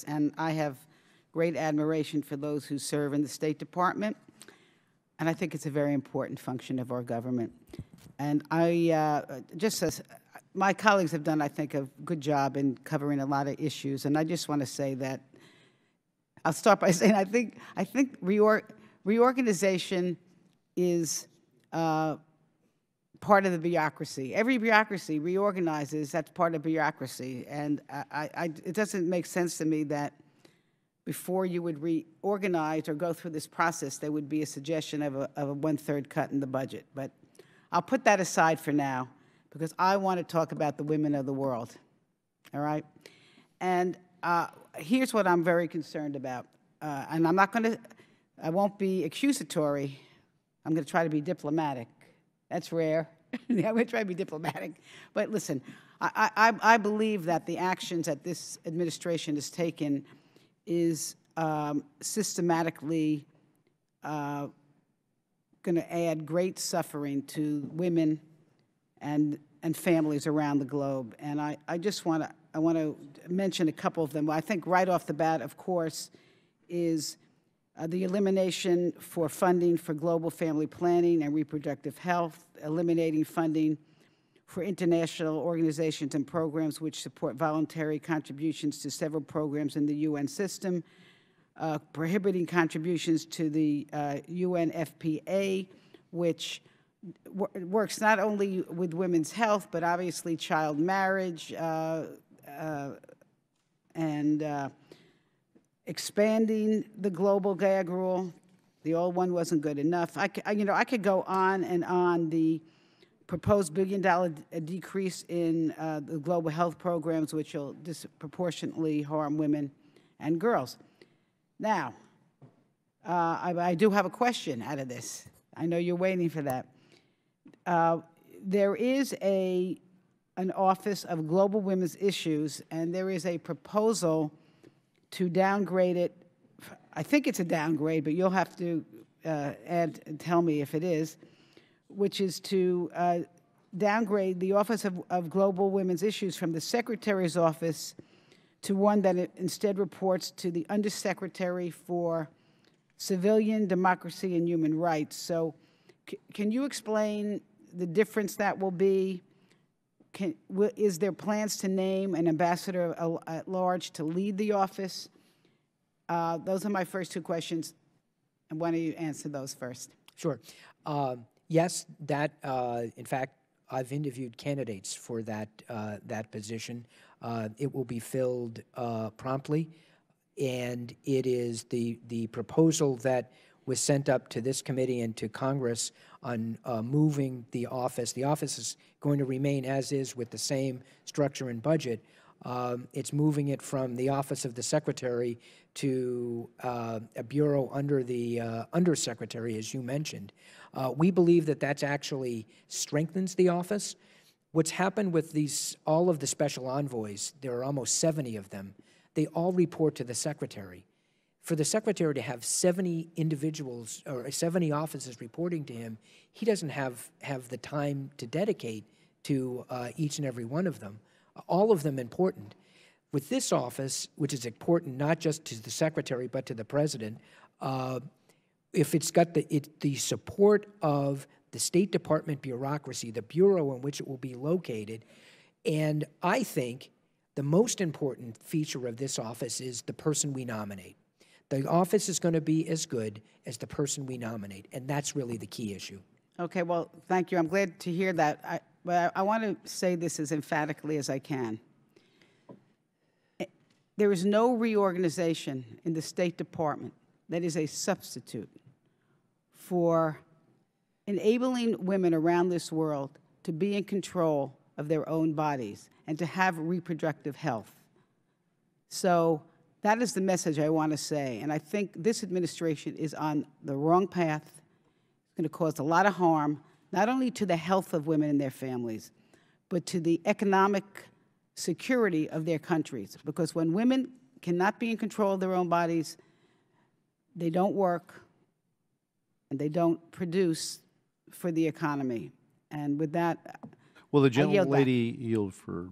and I have great admiration for those who serve in the State Department, and I think it's a very important function of our government. And just as my colleagues have done, I think, a good job in covering a lot of issues, and I just want to say that I'll start by saying I think reorganization is part of the bureaucracy. Every bureaucracy reorganizes. That's part of bureaucracy, and it doesn't make sense to me that before you would reorganize or go through this process, there would be a suggestion of a one-third cut in the budget. But I'll put that aside for now, because I want to talk about the women of the world, all right? And here's what I'm very concerned about, and I won't be accusatory. I'm going to try to be diplomatic. That's rare. I'm going to try to be diplomatic. But listen, I believe that the actions that this administration has taken is systematically going to add great suffering to women and families around the globe. And I want to mention a couple of them. I think right off the bat, of course, is the elimination for funding for global family planning and reproductive health, eliminating funding for international organizations and programs which support voluntary contributions to several programs in the UN system, prohibiting contributions to the UNFPA, which works not only with women's health, but obviously child marriage, and expanding the global gag rule. The old one wasn't good enough. I could go on and on. The proposed $1 billion decrease in the global health programs, which will disproportionately harm women and girls. Now, I do have a question out of this. I know you're waiting for that. There is an Office of Global Women's Issues, and there is a proposal to downgrade it. I think it's a downgrade, but you'll have to add and tell me if it is, which is to downgrade the Office of Global Women's Issues from the Secretary's office to one that instead reports to the Undersecretary for Civilian Democracy and Human Rights. So can you explain the difference that will be? Is there plans to name an ambassador at large to lead the office? Those are my first two questions. And why don't you answer those first? Sure. Yes, in fact, I've interviewed candidates for that position. It will be filled promptly, and it is the proposal that was sent up to this committee and to Congress on moving the office. The office is going to remain as is with the same structure and budget. It's moving it from the Office of the Secretary to a bureau under the Undersecretary, as you mentioned. We believe that that's actually strengthens the office. What's happened with all of the special envoys, there are almost 70 of them, they all report to the Secretary. For the Secretary to have 70 individuals or 70 offices reporting to him, he doesn't have the time to dedicate to each and every one of them, all of them important. With this office, which is important not just to the Secretary but to the President, if it's got the support of the State Department bureaucracy, the bureau in which it will be located, and I think the most important feature of this office is the person we nominate. The office is going to be as good as the person we nominate, and that's really the key issue. Okay, well, thank you. I'm glad to hear that. But I want to say this as emphatically as I can. There is no reorganization in the State Department that is a substitute for enabling women around this world to be in control of their own bodies and to have reproductive health. So that is the message I want to say. And I think this administration is on the wrong path. It's going to cause a lot of harm, not only to the health of women and their families, but to the economic security of their countries. Because when women cannot be in control of their own bodies, they don't work and they don't produce for the economy. And with that, will the gentlelady yield for